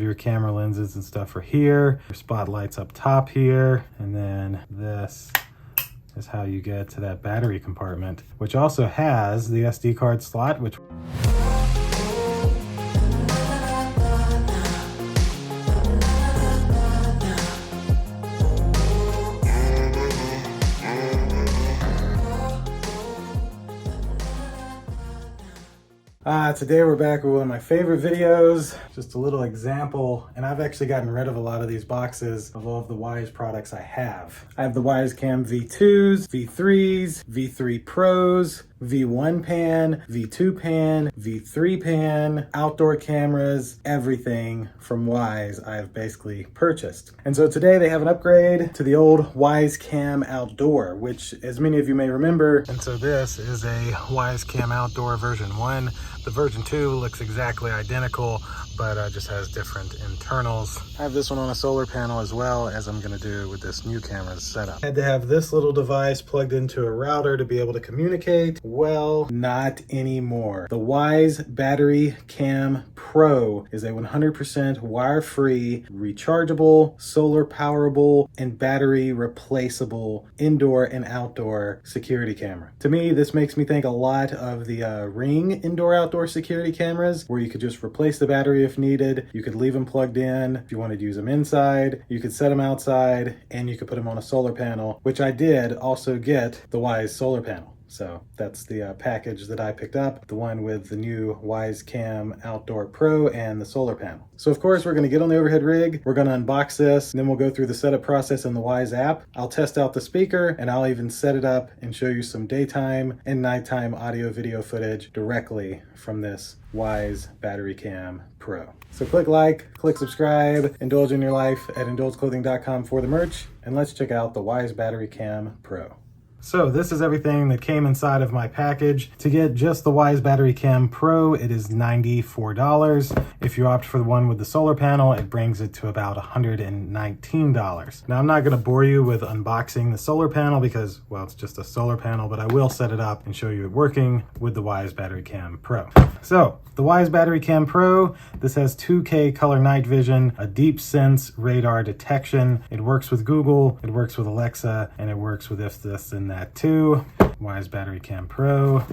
of your camera lenses and stuff are here. Your spotlight's up top here, and then this is how you get to that battery compartment, which also has the SD card slot, which today we're back with one of my favorite videos, just a little example, and I've actually gotten rid of a lot of these boxes of all of the Wyze products I have. I have the Wyze Cam V2s, V3s, V3 Pros, V1 pan, V2 pan, V3 pan, outdoor cameras, everything from Wyze I've basically purchased. And so today they have an upgrade to the old Wyze Cam Outdoor, which as many of you may remember, and so this is a Wyze Cam Outdoor version 1. The version 2 looks exactly identical, but just has different internals. I have this one on a solar panel as well, as I'm gonna do with this new camera's setup. I had to have this little device plugged into a router to be able to communicate. Well, not anymore. The Wyze Battery Cam Pro is a 100% wire-free, rechargeable, solar powerable, and battery replaceable indoor and outdoor security camera. To me, this makes me think a lot of the Ring indoor-outdoor security cameras, where you could just replace the battery if needed. You could leave them plugged in if you wanted to use them inside. You could set them outside, and you could put them on a solar panel, which I did also get the Wyze solar panel. So that's the package that I picked up, the one with the new Wyze Cam Outdoor Pro and the solar panel. So of course we're gonna get on the overhead rig, we're gonna unbox this, and then we'll go through the setup process in the Wyze app. I'll test out the speaker, and I'll even set it up and show you some daytime and nighttime audio video footage directly from this Wyze Battery Cam Pro. So click like, click subscribe, indulge in your life at indulgeclothing.com for the merch, and let's check out the Wyze Battery Cam Pro. So this is everything that came inside of my package. To get just the Wyze Battery Cam Pro, it is $94. If you opt for the one with the solar panel, it brings it to about $119. Now I'm not gonna bore you with unboxing the solar panel because, well, it's just a solar panel, but I will set it up and show you it working with the Wyze Battery Cam Pro. So the Wyze Battery Cam Pro, this has 2K color night vision, a deep sense radar detection. It works with Google, it works with Alexa, and it works with if this and that too. Wyze Battery Cam Pro.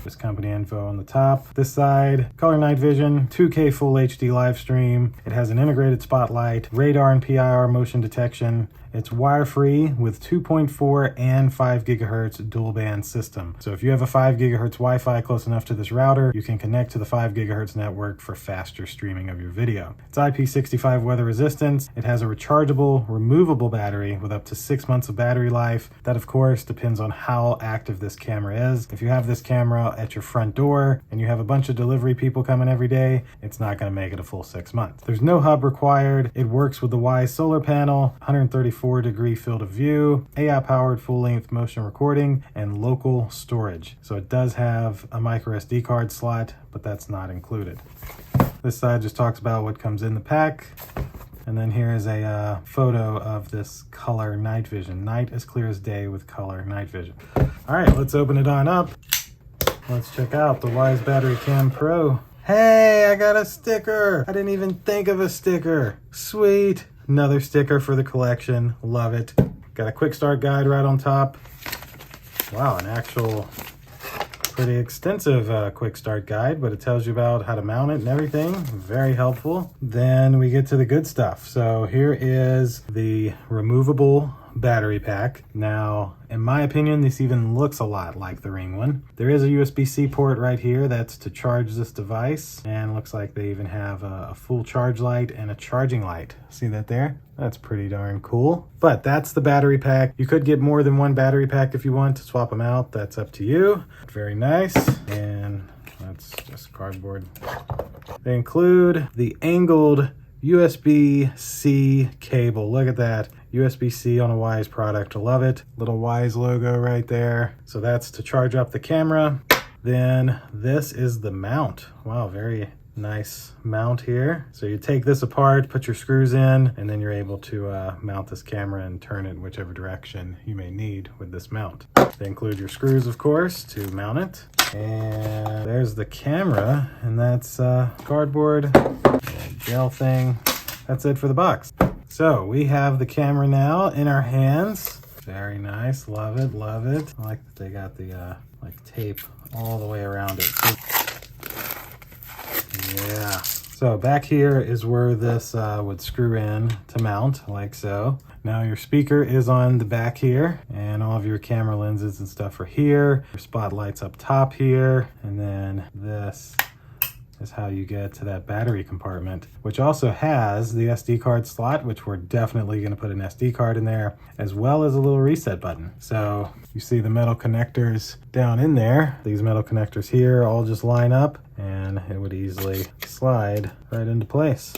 There's company info on the top. This side, color night vision, 2K full HD live stream. It has an integrated spotlight, radar and PIR motion detection. It's wire-free with 2.4 and 5 gigahertz dual band system. So if you have a 5 gigahertz Wi-Fi close enough to this router, you can connect to the 5 gigahertz network for faster streaming of your video. It's IP65 weather resistance. It has a rechargeable, removable battery with up to 6 months of battery life. That of course depends on how active this camera is. If you have this camera at your front door and you have a bunch of delivery people coming every day, it's not gonna make it a full 6 months. There's no hub required. It works with the Wyze solar panel, 134-degree field of view, AI-powered full-length motion recording, and local storage. So it does have a micro SD card slot, but that's not included. This side just talks about what comes in the pack. And then here is a photo of this color night vision. Night as clear as day with color night vision. All right, let's open it on up. Let's check out the Wyze Battery Cam Pro. Hey, I got a sticker. I didn't even think of a sticker. Sweet. Another sticker for the collection. Love it. Got a quick start guide right on top. Wow, an actual pretty extensive quick start guide, but it tells you about how to mount it and everything. Very helpful. Then we get to the good stuff. So here is the removable battery pack. Now, in my opinion, this even looks a lot like the Ring one. There is a USB-C port right here. That's to charge this device. And looks like they even have a full charge light and a charging light. See that there? That's pretty darn cool. But that's the battery pack. You could get more than one battery pack if you want to swap them out. That's up to you. Very nice. And that's just cardboard. They include the angled USB-C cable. Look at that. USB-C on a Wyze product. I love it. Little Wyze logo right there. So that's to charge up the camera. Then this is the mount. Wow, very nice mount here. So you take this apart, put your screws in, and then you're able to mount this camera and turn it whichever direction you may need with this mount. They include your screws, of course, to mount it. And there's the camera, and that's cardboard, gel thing. That's it for the box. So we have the camera now in our hands. Very nice, love it, love it. I like that they got the like tape all the way around it. Yeah. So back here is where this would screw in to mount, like so. Now your speaker is on the back here, and all of your camera lenses and stuff are here. Your spotlight's up top here, and then this is how you get to that battery compartment, which also has the SD card slot, which we're definitely going to put an SD card in there, as well as a little reset button. So you see the metal connectors down in there. These metal connectors here all just line up, and it would easily slide right into place.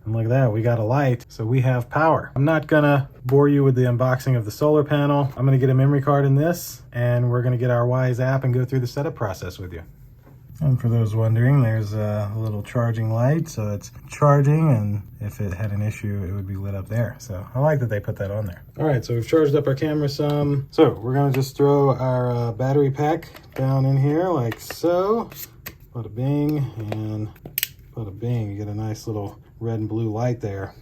And look at that, we got a light, so we have power. I'm not gonna bore you with the unboxing of the solar panel. I'm gonna get a memory card in this, and we're gonna get our Wyze app and go through the setup process with you. And for those wondering, there's a little charging light, so it's charging, and if it had an issue, it would be lit up there. So I like that they put that on there. All right, so we've charged up our camera some. So we're gonna just throw our battery pack down in here like so. Bada bing, and bada bing. You get a nice little red and blue light there.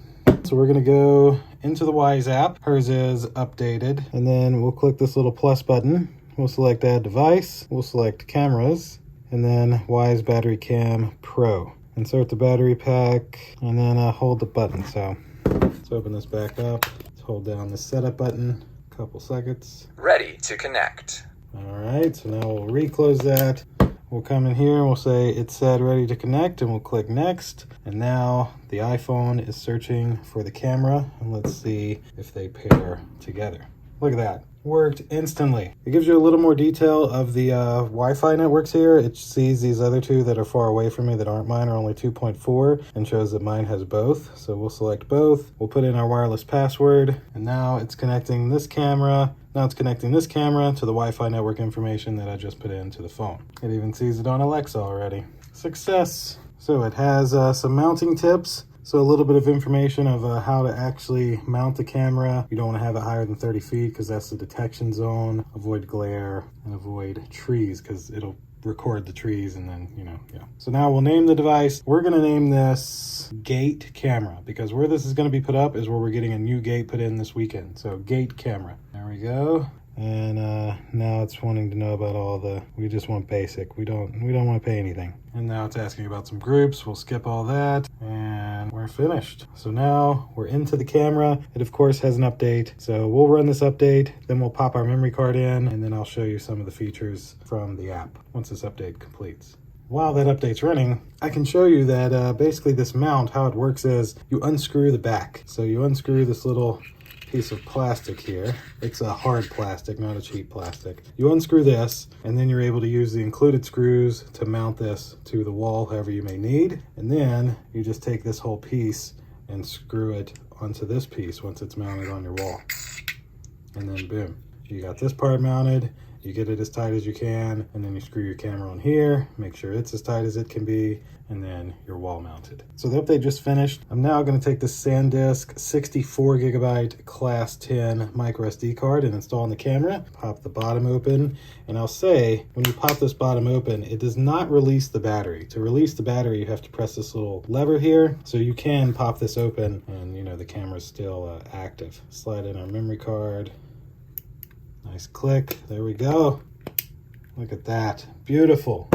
So we're gonna go into the Wyze app. Hers is updated, and then we'll click this little plus button. We'll select add device, we'll select cameras, and then Wyze Battery Cam Pro. Insert the battery pack, and then hold the button. So let's open this back up. Let's hold down the setup button, a couple seconds. Ready to connect. All right, so now we'll reclose that. We'll come in here and we'll say it said ready to connect, and we'll click next. And now the iPhone is searching for the camera, and let's see if they pair together. Look at that. Worked instantly. It gives you a little more detail of the Wi-Fi networks here. It sees these other two that are far away from me that aren't mine are only 2.4 and shows that mine has both. So we'll select both. We'll put in our wireless password, and now it's connecting this camera. Now it's connecting this camera to the Wi-Fi network information that I just put into the phone. It even sees it on Alexa already. Success. So it has some mounting tips. So a little bit of information of how to actually mount the camera. You don't want to have it higher than 30 feet because that's the detection zone. Avoid glare and avoid trees because it'll record the trees, and then, you know, yeah. So now we'll name the device. We're going to name this Gate Camera, because where this is going to be put up is where we're getting a new gate put in this weekend. So Gate Camera. There we go. And now it's wanting to know about all the, we just want basic. We don't want to pay anything. And now it's asking about some groups. We'll skip all that, and we're finished. So now we're into the camera. It of course has an update. So we'll run this update, then we'll pop our memory card in, and then I'll show you some of the features from the app once this update completes. While that update's running, I can show you that basically this mount, how it works is you unscrew the back. So you unscrew this little piece of plastic here. It's a hard plastic, not a cheap plastic. You unscrew this, and then you're able to use the included screws to mount this to the wall however you may need. And then you just take this whole piece and screw it onto this piece once it's mounted on your wall. And then boom, you got this part mounted. You get it as tight as you can, and then you screw your camera on here, make sure it's as tight as it can be, and then you're wall mounted. So the update just finished. I'm now going to take this SanDisk 64 gigabyte class 10 micro SD card and install on the camera. Pop the bottom open, and I'll say when you pop this bottom open, it does not release the battery. To release the battery, you have to press this little lever here. So you can pop this open, and you know the camera's still active. Slide in our memory card. Nice click, there we go. Look at that, beautiful.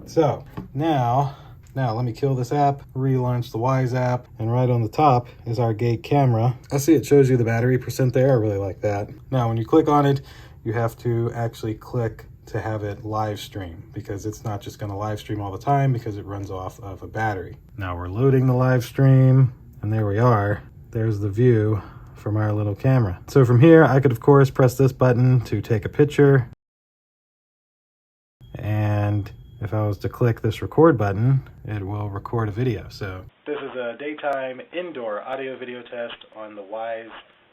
So now let me kill this app, relaunch the Wyze app, and right on the top is our Gate camera. I see it shows you the battery percent there, I really like that. Now when you click on it, you have to actually click to have it live stream, because it's not just gonna live stream all the time because it runs off of a battery. Now we're loading the live stream, and there we are. There's the view from our little camera. So from here, I could of course press this button to take a picture. And if I was to click this record button, it will record a video. So this is a daytime indoor audio video test on the Wyze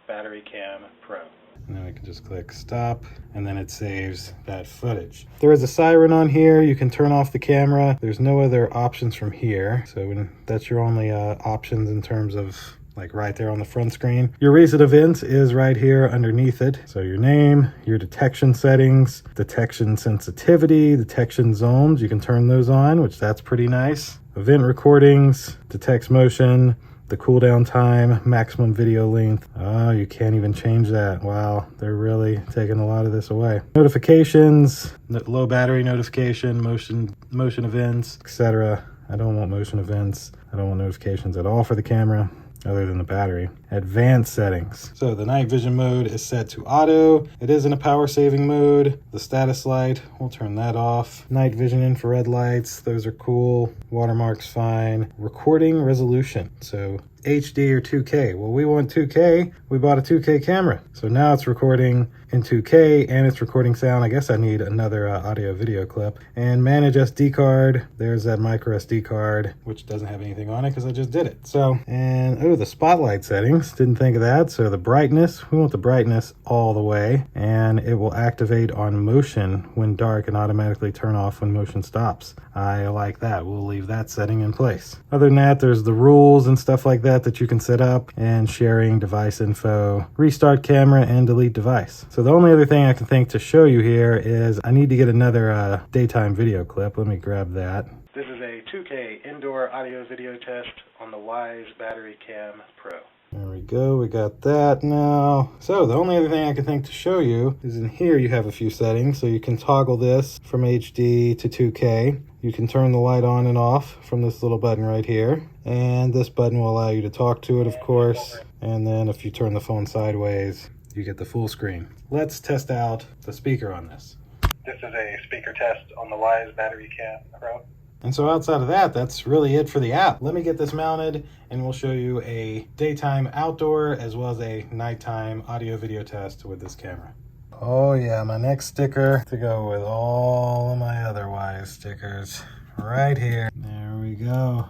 Battery Cam Pro. And then we can just click stop, and then it saves that footage. There is a siren on here. You can turn off the camera. There's no other options from here. So that's your only options in terms of like right there on the front screen. Your recent events is right here underneath it. So your name, your detection settings, detection sensitivity, detection zones, you can turn those on, which that's pretty nice. Event recordings, detects motion, the cooldown time, maximum video length. Oh, you can't even change that. Wow, they're really taking a lot of this away. Notifications, low battery notification, motion events, etc. I don't want motion events. I don't want notifications at all for the camera, other than the battery. Advanced settings. So the night vision mode is set to auto. It is in a power saving mode. The status light, we'll turn that off. Night vision infrared lights, those are cool. Watermark's fine. Recording resolution. So HD or 2K. Well, we want 2K. We bought a 2K camera. So now it's recording in 2K and it's recording sound. I guess I need another audio video clip. And manage SD card. There's that micro SD card, which doesn't have anything on it because I just did it. So, and oh, the spotlight settings. Didn't think of that. So the brightness, we want the brightness all the way, and it will activate on motion when dark and automatically turn off when motion stops. I like that. We'll leave that setting in place. Other than that, there's the rules and stuff like that you can set up, and sharing device info, restart camera, and delete device. So the only other thing I can think to show you here is I need to get another daytime video clip. Let me grab that. This is a 2K indoor audio video test on the Wyze Battery Cam Pro. There we go, we got that now. So the only other thing I can think to show you is in here you have a few settings. So you can toggle this from HD to 2K. You can turn the light on and off from this little button right here. And this button will allow you to talk to it, of course. And then if you turn the phone sideways, you get the full screen. Let's test out the speaker on this. This is a speaker test on the Wyze Battery Cam Pro. And so outside of that, that's really it for the app. Let me get this mounted and we'll show you a daytime outdoor as well as a nighttime audio video test with this camera. Oh yeah, my next sticker to go with all of my other Wyze stickers right here. There we go.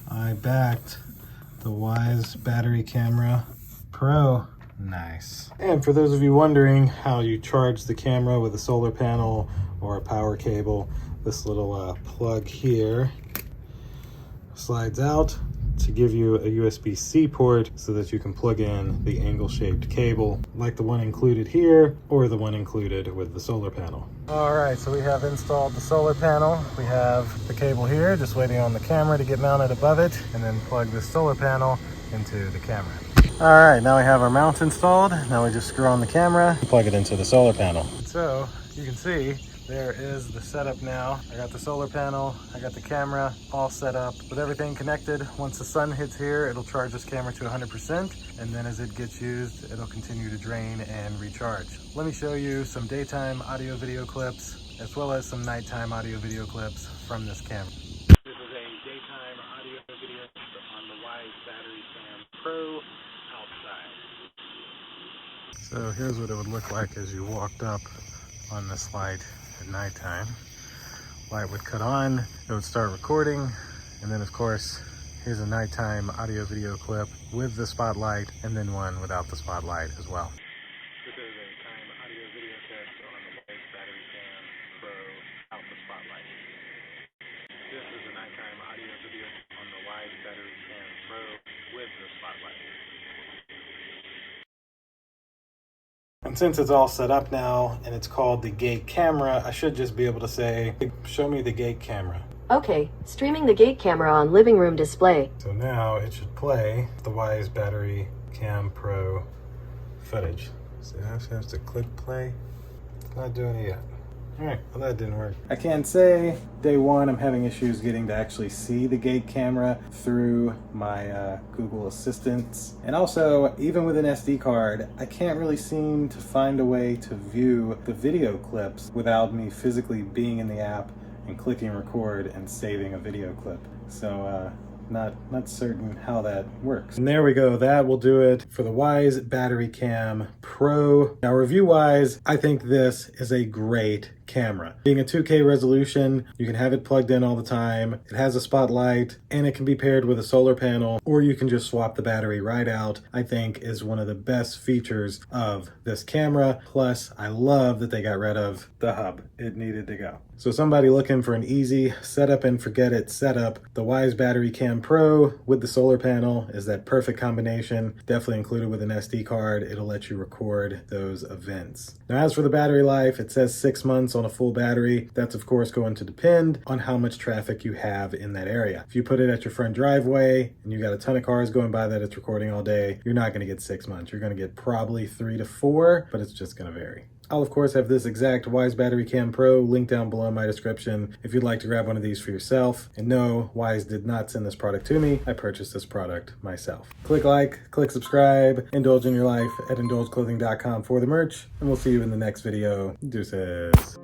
I backed the Wyze Battery Camera Pro. Nice. And for those of you wondering how you charge the camera with a solar panel or a power cable, this little plug here slides out to give you a USB-C port so that you can plug in the angle-shaped cable like the one included here or the one included with the solar panel. All right, so we have installed the solar panel. We have the cable here, just waiting on the camera to get mounted above it, and then plug the solar panel into the camera. All right, now we have our mount installed. Now we just screw on the camera and plug it into the solar panel. So you can see there is the setup now. I got the solar panel, I got the camera all set up with everything connected. Once the sun hits here, it'll charge this camera to 100%, and then as it gets used, it'll continue to drain and recharge. Let me show you some daytime audio video clips, as well as some nighttime audio video clips from this camera. This is a daytime audio video on the Wyze Battery Cam Pro outside. So here's what it would look like as you walked up on this light at nighttime. Light would cut on, it would start recording, and then of course here's a nighttime audio video clip with the spotlight, and then one without the spotlight as well. This is a time audio video test on the Wyze Battery Cam Pro out the spotlight. This is a nighttime audio video on the Wyze Battery Cam Pro with the spotlight. And since it's all set up now and it's called the gate camera, I should just be able to say, show me the gate camera. Okay, streaming the gate camera on living room display. So now it should play the Wyze Battery Cam Pro footage. So I have to click play. It's not doing it yet. All right, well that didn't work. I can say day one I'm having issues getting to actually see the gate camera through my Google Assistants. And also, even with an SD card, I can't really seem to find a way to view the video clips without me physically being in the app and clicking record and saving a video clip. So not certain how that works. And there we go, that will do it for the Wyze Battery Cam Pro. Now review-wise, I think this is a great camera. Being a 2K resolution, you can have it plugged in all the time. It has a spotlight and it can be paired with a solar panel, or you can just swap the battery right out. I think is one of the best features of this camera. Plus, I love that they got rid of the hub. It needed to go. So somebody looking for an easy setup and forget it setup, the Wyze Battery Cam Pro with the solar panel is that perfect combination. Definitely included with an SD card. It'll let you record those events. Now, as for the battery life, it says 6 months on a full battery. That's of course going to depend on how much traffic you have in that area. If you put it at your front driveway and you got a ton of cars going by that it's recording all day, you're not going to get 6 months. You're going to get probably 3 to 4, but it's just going to vary. I'll of course have this exact Wyze Battery Cam Pro linked down below in my description if you'd like to grab one of these for yourself. And no, Wyze did not send this product to me. I purchased this product myself. Click like, click subscribe, indulge in your life at indulgeclothing.com for the merch, and we'll see you in the next video. Deuces.